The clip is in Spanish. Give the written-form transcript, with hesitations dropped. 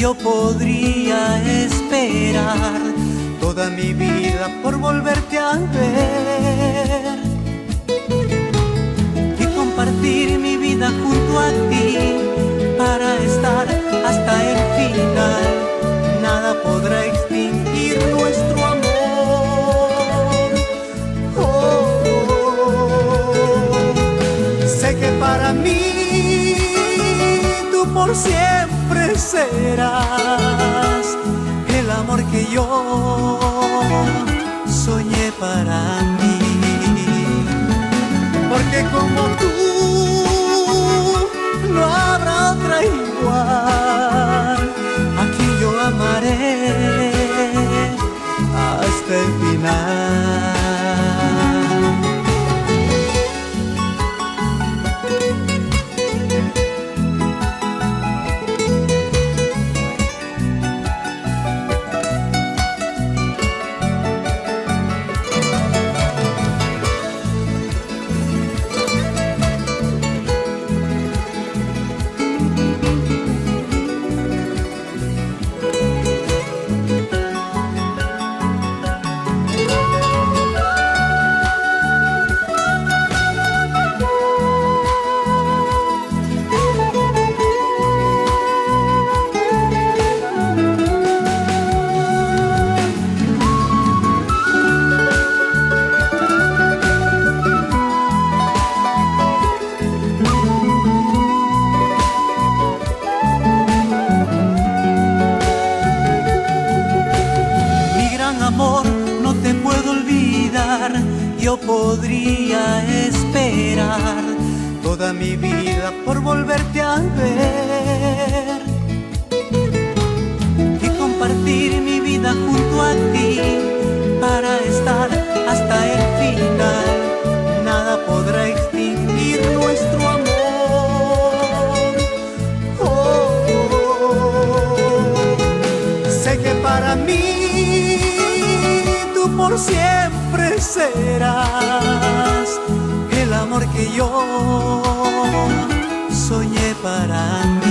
yo podría esperar toda mi vida por volverte a ver y compartir mi vida junto a ti para estar hasta el final. Nada podrá extinguir nuestro amor. Sé que para mí tú por siempre serás el amor que yo soñé para mí, porque como tú no habrá otra igual. Aquí yo amaré hasta el final. Amor, no te puedo olvidar. Yo podría esperar toda mi vida por volverte a ver y compartir mi vida junto a ti para estar hasta el final. Nada podrá extinguir nuestro amor. Sé que para mí por siempre serás el amor que yo soñé para mí.